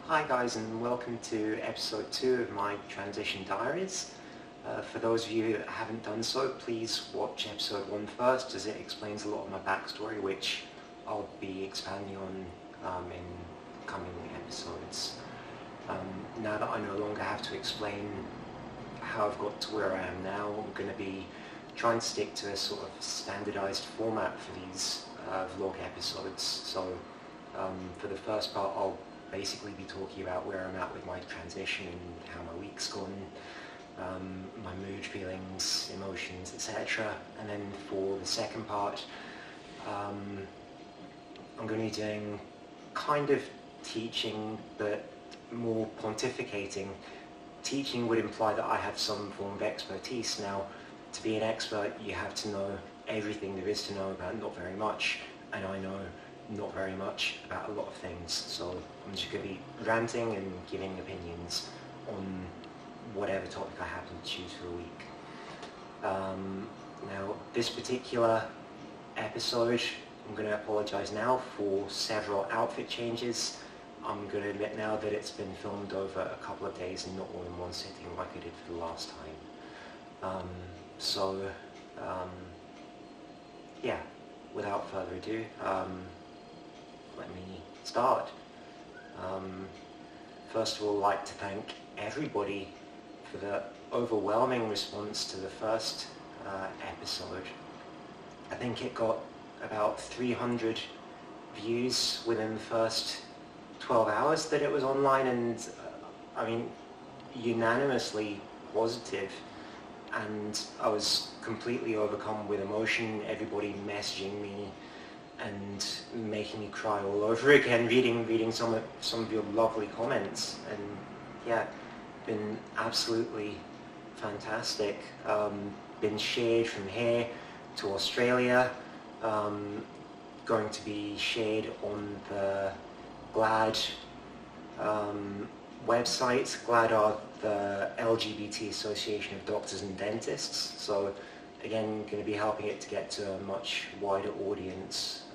Hi guys, and welcome to episode 2 of my Transition Diaries. For those of you that haven't done so, please watch episode 1 first, as it explains a lot of my backstory, which I'll be expanding on in coming episodes. Now that I no longer have to explain how I've got to where I am now, I'm going to be trying to stick to a sort of standardized format for these vlog episodes. So for the first part, I'll basically be talking about where I'm at with my transition and how my week's gone, my mood, feelings, emotions, etc. And then for the second part, I'm going to be doing kind of teaching, but more pontificating. Teaching would imply that I have some form of expertise. Now, to be an expert, you have to know everything there is to know about not very much, and I know not very much about a lot of things, so I'm just going to be ranting and giving opinions on whatever topic I happen to choose for the week. Now, this particular episode, I'm going to apologise now for several outfit changes. I'm going to admit now that it's been filmed over a couple of days and not all in one sitting like I did for the last time. Yeah, without further ado, let me start. First of all, I'd like to thank everybody for the overwhelming response to the first episode. I think it got about 300 views within the first 12 hours that it was online, and I mean, unanimously positive, and I was completely overcome with emotion, everybody messaging me and making me cry all over again, reading some of your lovely comments, and yeah, been absolutely fantastic. Been shared from here to Australia, going to be shared on the GLAD website. GLAD are the LGBT Association of Doctors and Dentists, so again, going to be helping it to get to a much wider audience,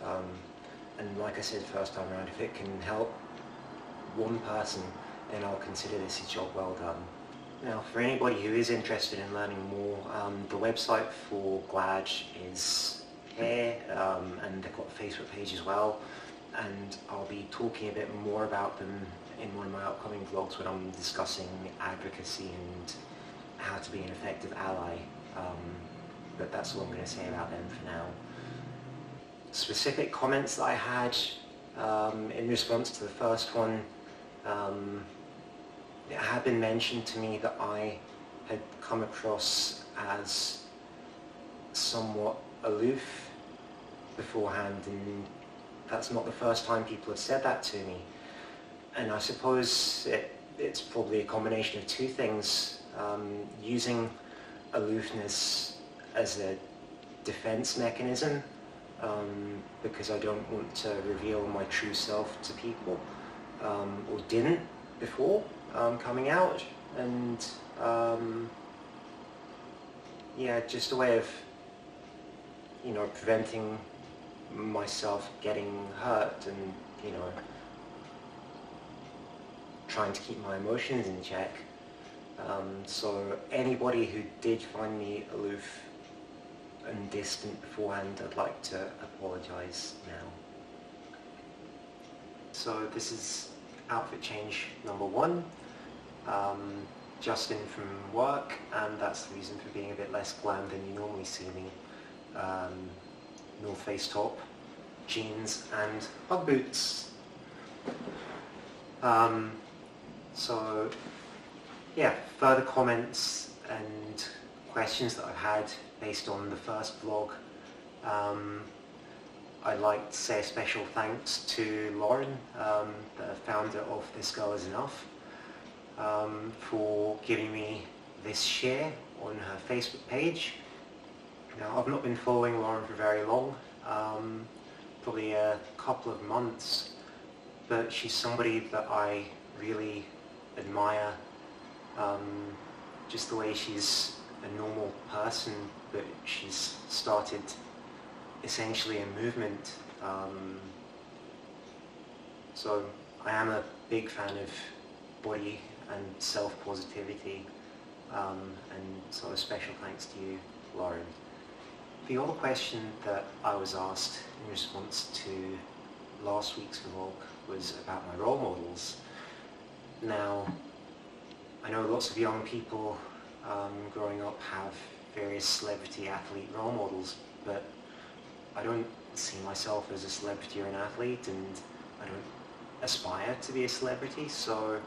and like I said first time around, if it can help one person, then I'll consider this a job well done. Now, for anybody who is interested in learning more, the website for GLAD is here, and they've got a Facebook page as well, and I'll be talking a bit more about them in one of my upcoming vlogs when I'm discussing advocacy and how to be an effective ally. But that's all I'm going to say about them for now. Specific comments that I had in response to the first one, it had been mentioned to me that I had come across as somewhat aloof beforehand, and that's not the first time people have said that to me. And I suppose it's probably a combination of two things, using aloofness as a defense mechanism, because I don't want to reveal my true self to people, or didn't before coming out, and yeah, just a way of, you know, preventing myself getting hurt, and, you know, trying to keep my emotions in check. So anybody who did find me aloof and distant beforehand, I'd like to apologise now. So this is outfit change number 1. Just in from work, and that's the reason for being a bit less glam than you normally see me. North Face top, jeans and Ugg boots. So yeah, further comments and questions that I've had based on the first vlog. I'd like to say a special thanks to Lauren, the founder of This Girl Is Enough, for giving me this share on her Facebook page. Now, I've not been following Lauren for very long, probably a couple of months, but she's somebody that I really admire, just the way she's a normal person, but she's started essentially a movement. So I am a big fan of body and self-positivity, and so a special thanks to you, Lauren. The other question that I was asked in response to last week's vlog was about my role models. Now, I know lots of young people growing up have various celebrity athlete role models, but I don't see myself as a celebrity or an athlete, and I don't aspire to be a celebrity. So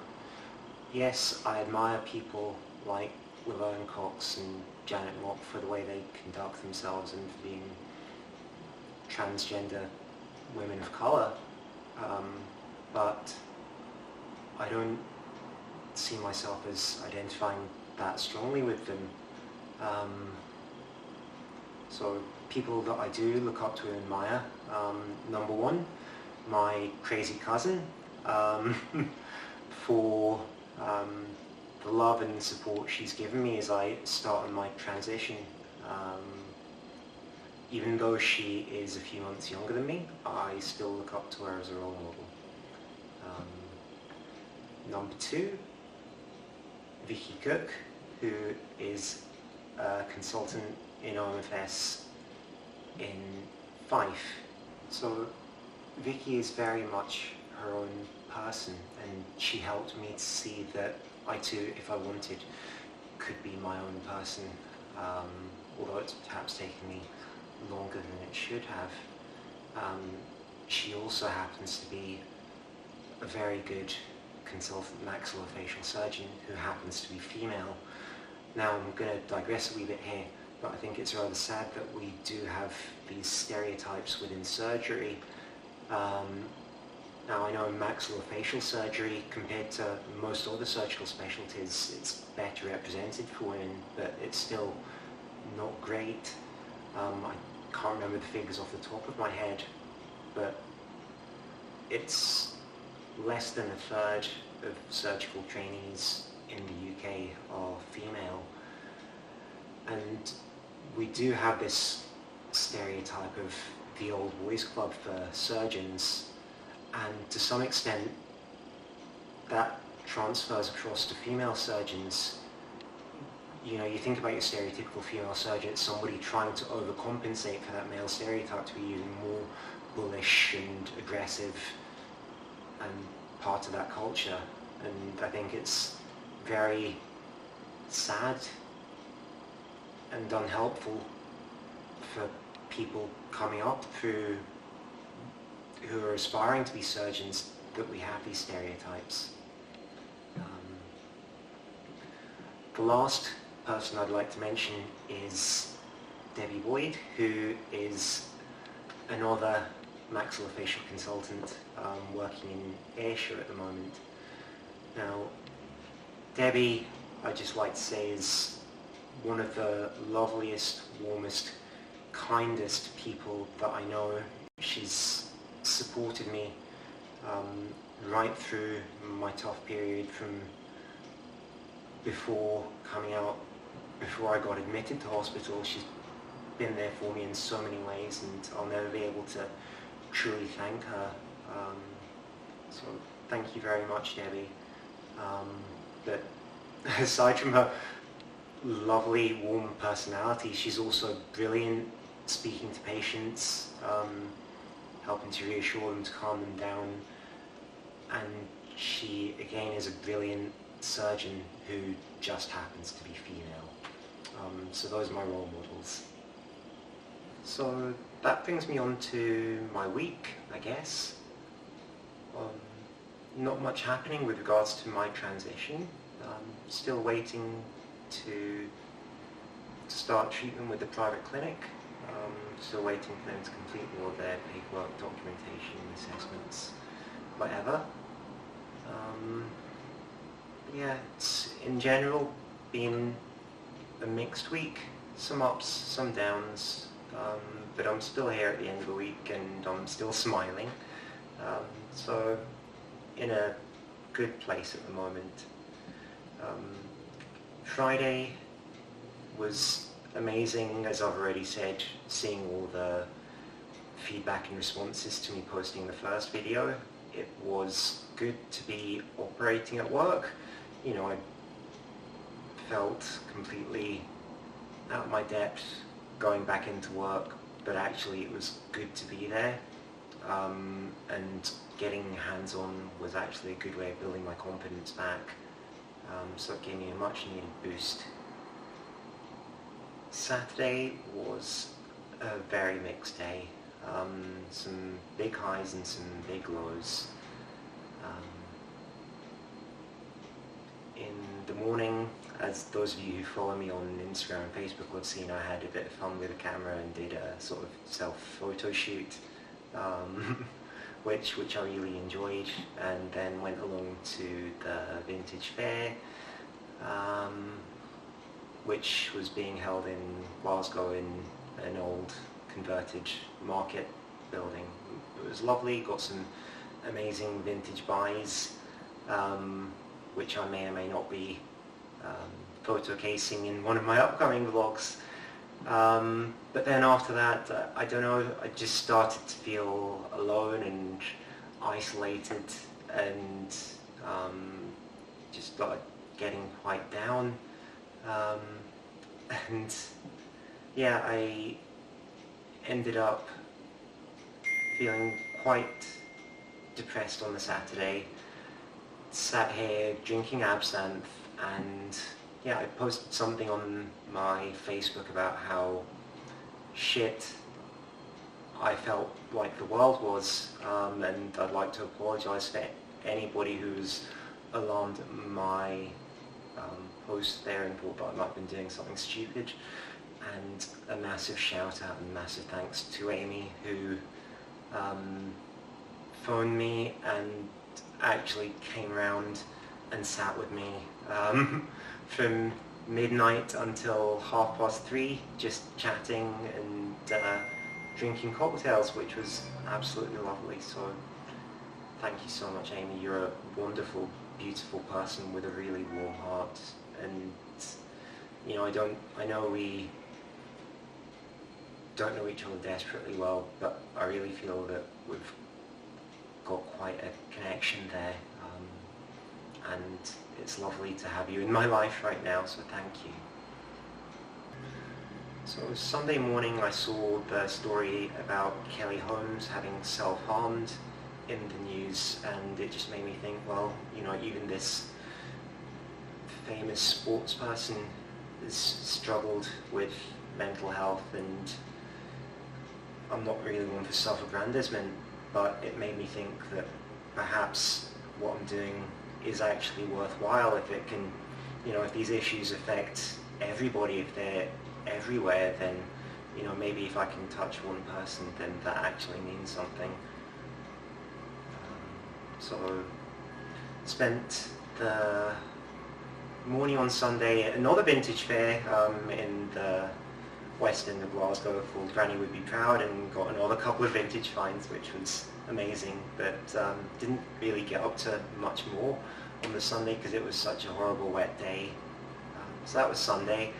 yes, I admire people like Laverne Cox and Janet Mock for the way they conduct themselves and for being transgender women of colour, but I don't see myself as identifying that strongly with them. So people that I do look up to and admire, number one, my crazy cousin, for the love and support she's given me as I start on my transition. Even though she is a few months younger than me, I still look up to her as a role model. Number two, Vicky Cook, who is a consultant in OMFS in Fife. So Vicky is very much her own person, and she helped me to see that I too, if I wanted, could be my own person, although it's perhaps taken me longer than it should have. She also happens to be a very good consultant maxillofacial surgeon who happens to be female. Now I'm going to digress a wee bit here, but I think it's rather sad that we do have these stereotypes within surgery. Now I know in maxillofacial surgery, compared to most other surgical specialties, it's better represented for women, but it's still not great. I can't remember the figures off the top of my head, but it's less than a third of surgical trainees in the UK are female. And we do have this stereotype of the old boys club for surgeons, and to some extent that transfers across to female surgeons. You know, you think about your stereotypical female surgeon, it's somebody trying to overcompensate for that male stereotype to be even more bullish and aggressive and part of that culture. And I think it's very sad and unhelpful for people coming up through who are aspiring to be surgeons that we have these stereotypes. The last person I'd like to mention is Debbie Boyd, who is another maxillofacial consultant working in Ayrshire at the moment. Now, Debbie, I'd just like to say, is one of the loveliest, warmest, kindest people that I know. She's supported me right through my tough period from before coming out, before I got admitted to hospital. She's been there for me in so many ways, and I'll never be able to truly thank her. So thank you very much, Debbie. But aside from her lovely, warm personality, she's also brilliant speaking to patients, helping to reassure them, to calm them down, and she again is a brilliant surgeon who just happens to be female. So those are my role models. So that brings me on to my week, I guess. Not much happening with regards to my transition. Still waiting to start treatment with the private clinic. Still waiting for them to complete all of their paperwork, documentation, assessments, whatever. Yeah, it's in general been a mixed week. Some ups, some downs, but I'm still here at the end of the week and I'm still smiling. So in a good place at the moment. Friday was amazing, as I've already said, seeing all the feedback and responses to me posting the first video. it was good to be operating at work. I felt completely out of my depth going back into work, but actually it was good to be there, and getting hands-on was actually a good way of building my confidence back, so it gave me a much needed boost. Saturday was a very mixed day, some big highs and some big lows. In the morning, as those of you who follow me on Instagram and Facebook will have seen, I had a bit of fun with the camera and did a sort of self-photo shoot, which I really enjoyed, and then went along to the Vintage Fair, which was being held in Glasgow in an old converted market building. It was lovely, got some amazing vintage buys, which I may or may not be photo casing in one of my upcoming vlogs. But then after that, I don't know, I just started to feel alone and isolated, and just started getting quite down. And yeah, I ended up feeling quite depressed on the Saturday. Sat here drinking absinthe, and yeah, I posted something on my Facebook about how shit I felt like the world was, and I'd like to apologise for anybody who's alarmed at my post there and thought that I might have been doing something stupid. And a massive shout out and massive thanks to Amy, who phoned me and actually came round and sat with me from midnight until 3:30, just chatting and drinking cocktails, which was absolutely lovely. So thank you so much, Amy. You're a wonderful, beautiful person with a really warm heart, and I know we don't know each other desperately well, but I really feel that we've got quite a connection there, and it's lovely to have you in my life right now, so thank you. So Sunday morning I saw the story about Kelly Holmes having self-harmed in the news, and it just made me think, well, even this famous sports person has struggled with mental health, and I'm not really one for self-aggrandizement, but it made me think that perhaps what I'm doing is actually worthwhile if it can, if these issues affect everybody, if they're everywhere, then, maybe if I can touch one person, then that actually means something. So spent the morning on Sunday at another vintage fair in the west end of Glasgow called Granny Would Be Proud, and got another couple of vintage finds, which was amazing, but didn't really get up to much more on the Sunday because it was such a horrible wet day. So that was Sunday.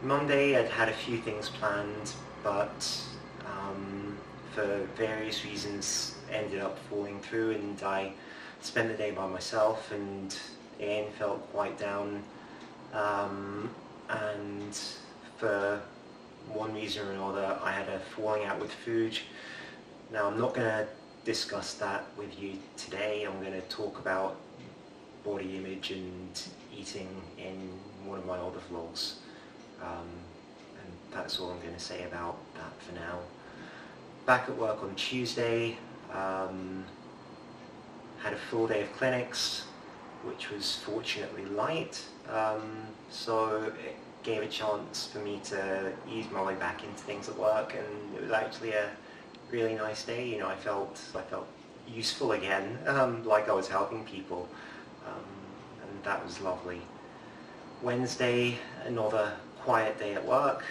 Monday I'd had a few things planned, but for various reasons ended up falling through, and I spent the day by myself and again felt quite down, and for one reason or another I had a falling out with food. Now I'm not going to discuss that with you today. I'm going to talk about body image and eating in one of my other vlogs, and that's all I'm going to say about that for now. Back at work on Tuesday, had a full day of clinics, which was fortunately light, so it gave a chance for me to ease my way back into things at work, and it was actually a really nice day. I felt useful again, like I was helping people, and that was lovely. Wednesday, another quiet day at work,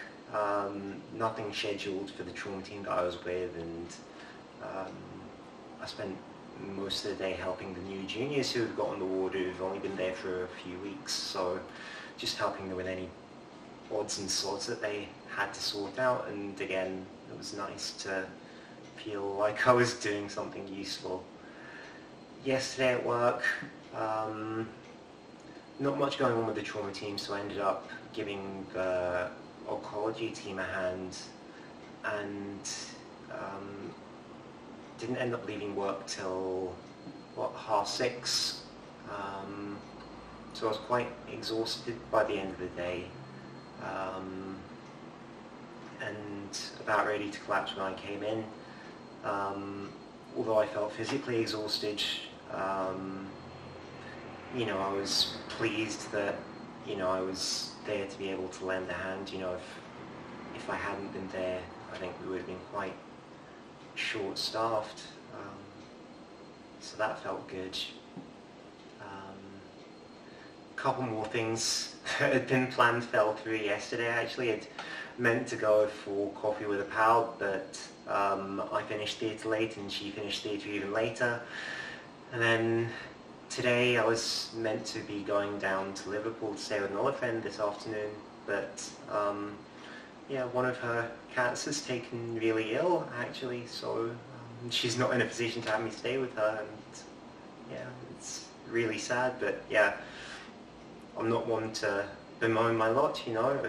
nothing scheduled for the trauma team that I was with, and I spent most of the day helping the new juniors who have got on the ward who've only been there for a few weeks, so just helping them with any odds and sods that they had to sort out, and again it was nice to feel like I was doing something useful. Yesterday at work, not much going on with the trauma team, so I ended up giving the oncology team a hand, and didn't end up leaving work till, what, 6:30. So I was quite exhausted by the end of the day, and about ready to collapse when I came in. Although I felt physically exhausted, you know, I was pleased that, you know, I was there to be able to lend a hand. You know, if I hadn't been there, I think we would have been quite short-staffed. So that felt good. A couple more things that had been planned fell through yesterday. Actually, I'd meant to go for coffee with a pal, but I finished theatre late and she finished theatre even later. And then today I was meant to be going down to Liverpool to stay with another friend this afternoon, but yeah, one of her cats has taken really ill actually, so she's not in a position to have me stay with her, and yeah, it's really sad. But yeah, I'm not one to bemoan my lot, you know.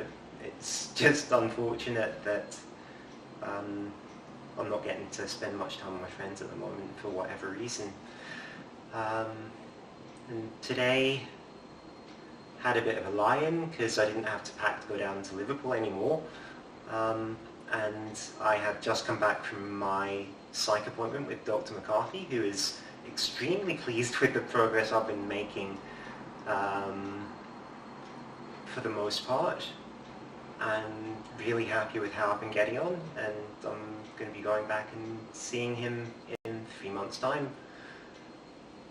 It's just unfortunate that I'm not getting to spend much time with my friends at the moment for whatever reason. And today had a bit of a lie-in because I didn't have to pack to go down to Liverpool anymore, and I had just come back from my psych appointment with Dr. McCarthy, who is extremely pleased with the progress I've been making for the most part, and really happy with how I've been getting on, and I'm going to be going back and seeing him in 3 months' time.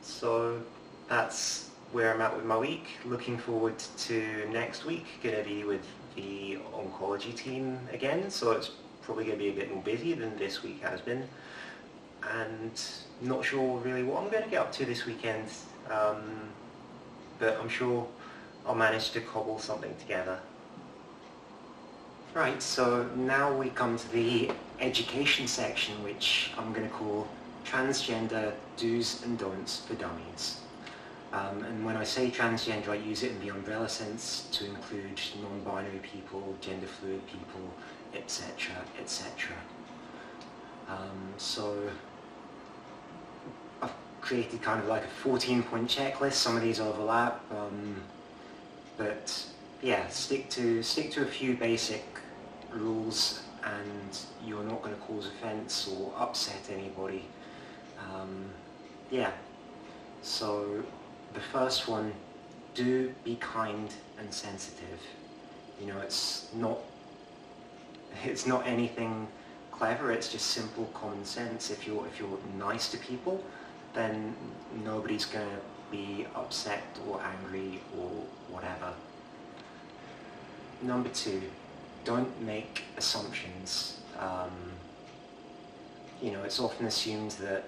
So that's where I'm at with my week. Looking forward to next week. Going to be with the oncology team again, so it's probably going to be a bit more busy than this week has been. And not sure really what I'm going to get up to this weekend, but I'm sure I'll manage to cobble something together. Right, so now we come to the education section, which I'm going to call Transgender Do's and Don'ts for Dummies. And when I say transgender, I use it in the umbrella sense to include non-binary people, gender fluid people, etc., etc. So I've created kind of like a 14-point checklist. Some of these overlap, but yeah, stick to a few basic rules, and you're not going to cause offence or upset anybody. Yeah. So the first one, do be kind and sensitive. You know, it's not anything clever, it's just simple common sense. If you're nice to people, then nobody's going to be upset or angry or whatever. Number 2, don't make assumptions. You know, it's often assumed that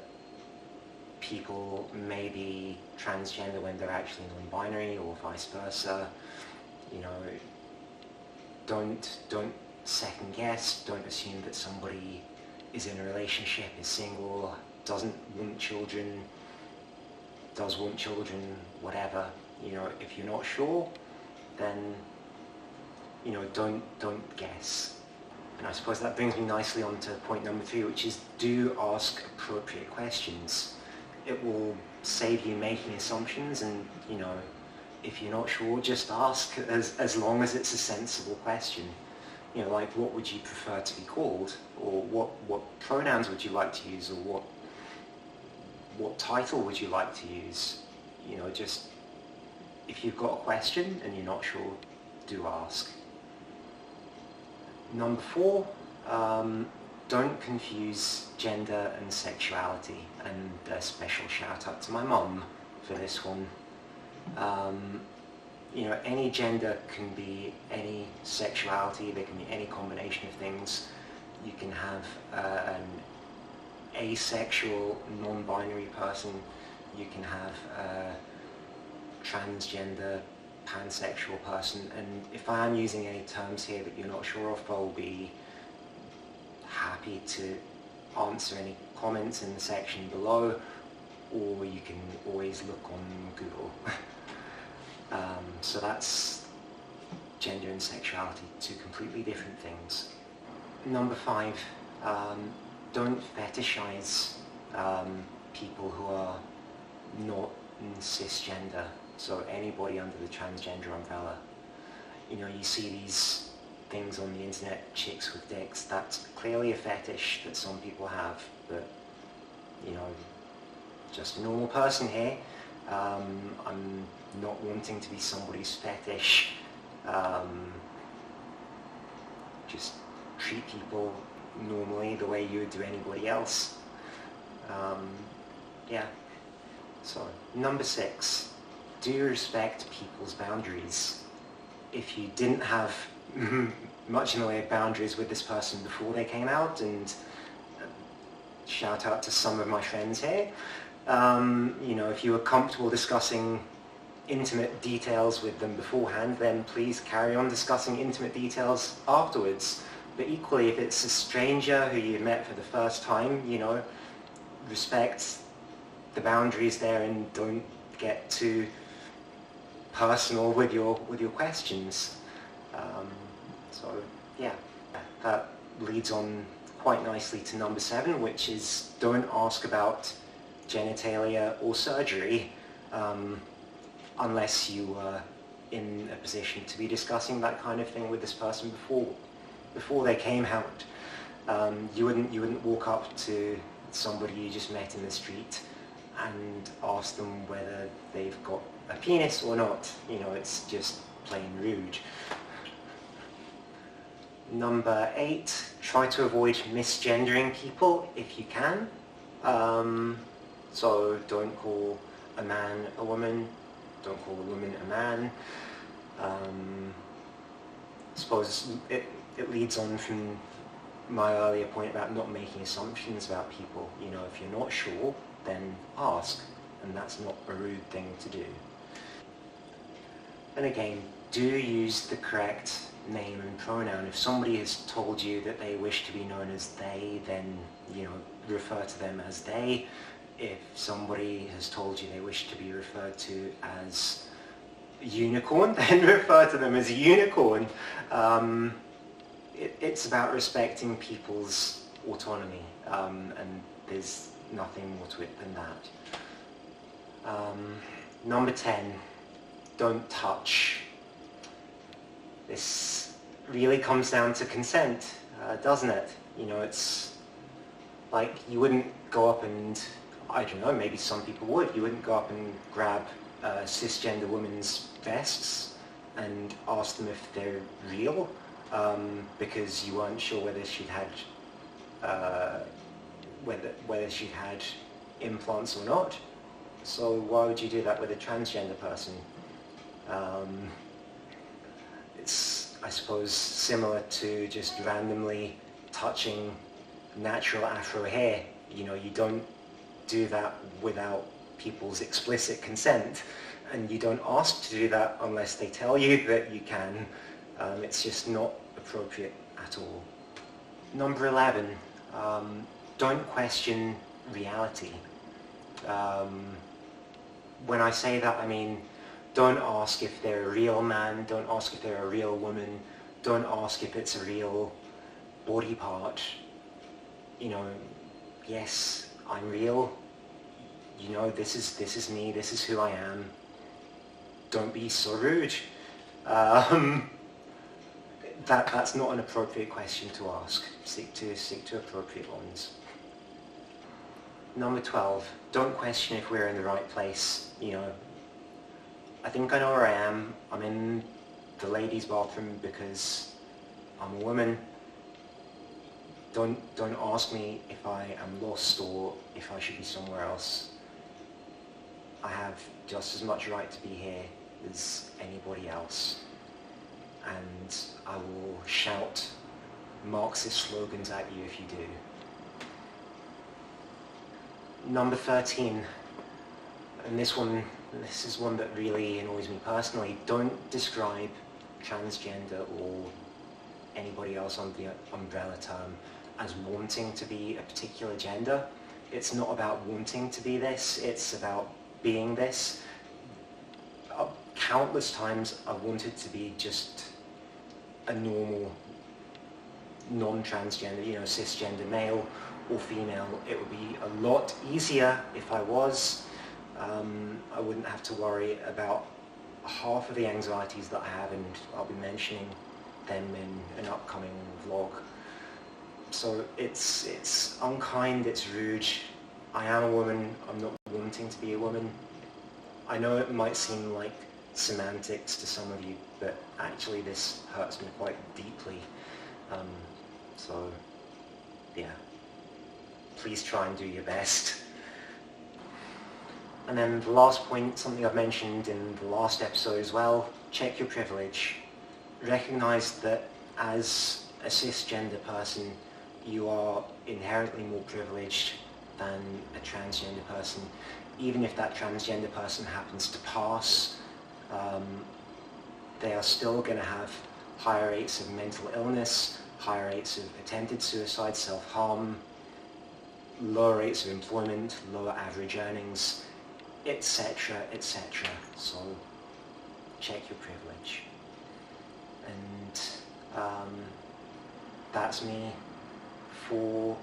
people may be transgender when they're actually non-binary, or vice versa. You know, don't second guess, don't assume that somebody is in a relationship, is single, doesn't want children, does want children, whatever. You know, if you're not sure, then, you know, don't guess. And I suppose that brings me nicely on to point number 3, which is do ask appropriate questions. It will save you making assumptions, and, you know, if you're not sure, just ask, as long as it's a sensible question. You know, like, what would you prefer to be called? Or what pronouns would you like to use? Or what title would you like to use? You know, just, if you've got a question and you're not sure, do ask. Number 4, don't confuse gender and sexuality, and a special shout out to my mum for this one. You know, any gender can be any sexuality, there can be any combination of things. You can have an asexual, non-binary person, you can have a transgender, pansexual person, and if I am using any terms here that you're not sure of, I'll be happy to answer any comments in the section below, or you can always look on Google. So that's gender and sexuality, two completely different things. Number 5, don't fetishize people who are not cisgender, so anybody under the transgender umbrella. You know, you see these things on the internet, chicks with dicks, that's clearly a fetish that some people have, but, you know, just a normal person here. I'm not wanting to be somebody's fetish. Just treat people normally the way you would do anybody else. Yeah. So, number 6, do respect people's boundaries. If you didn't have much in the way of boundaries with this person before they came out, and shout out to some of my friends here, you know, if you were comfortable discussing intimate details with them beforehand, then please carry on discussing intimate details afterwards. But equally, if it's a stranger who you met for the first time, you know, respect the boundaries there and don't get too personal with your questions. So yeah, that leads on quite nicely to number 7, which is don't ask about genitalia or surgery unless you were in a position to be discussing that kind of thing with this person before they came out. You wouldn't walk up to somebody you just met in the street and ask them whether they've got a penis or not. You know, it's just plain rude. Number 8, try to avoid misgendering people if you can. So don't call a man a woman, don't call a woman a man. I suppose it leads on from my earlier point about not making assumptions about people. You know, if you're not sure, then ask, and that's not a rude thing to do. And again, do use the correct name and pronoun. If somebody has told you that they wish to be known as they, then, you know, refer to them as they. If somebody has told you they wish to be referred to as a unicorn, then refer to them as a unicorn. It's about respecting people's autonomy, and there's nothing more to it than that. Number 10, don't touch. This really comes down to consent, doesn't it? You know, it's like you wouldn't go up and, I don't know, maybe some people would, you wouldn't go up and grab a cisgender woman's vests and ask them if they're real, because you weren't sure whether she'd had whether she'd had implants or not. So why would you do that with a transgender person? It's, I suppose, similar to just randomly touching natural afro hair. You know, you don't do that without people's explicit consent, and you don't ask to do that unless they tell you that you can. It's just not appropriate at all. Number 11, don't question reality. When I say that, I mean, don't ask if they're a real man, don't ask if they're a real woman, don't ask if it's a real body part. You know, yes, I'm real, you know, this is me, this is who I am. Don't be so rude. That's not an appropriate question to ask. Stick to appropriate ones. Number 12, don't question if we're in the right place. You know, I think I know where I am. I'm in the ladies' bathroom because I'm a woman. Don't ask me if I am lost or if I should be somewhere else. I have just as much right to be here as anybody else. And I will shout Marxist slogans at you if you do. Number 13, and this is one that really annoys me personally. Don't describe transgender or anybody else under the umbrella term as wanting to be a particular gender. It's not about wanting to be this, it's about being this. Countless times I've wanted to be just a normal, non-transgender, cisgender male or female. It would be a lot easier if I was. I wouldn't have to worry about half of the anxieties that I have, and I'll be mentioning them in an upcoming vlog. So it's unkind, it's rude. I am a woman, I'm not wanting to be a woman. I know it might seem like semantics to some of you, but actually this hurts me quite deeply. So yeah, please try and do your best. And then the last point, something I've mentioned in the last episode as well, check your privilege. Recognize that as a cisgender person, you are inherently more privileged than a transgender person. Even if that transgender person happens to pass, they are still going to have higher rates of mental illness, higher rates of attempted suicide, self-harm, lower rates of employment, lower average earnings, etc., etc. So check your privilege. And that's me for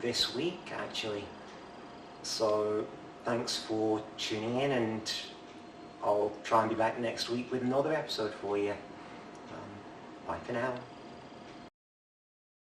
this week, actually. So thanks for tuning in, and I'll try and be back next week with another episode for you. Bye for now.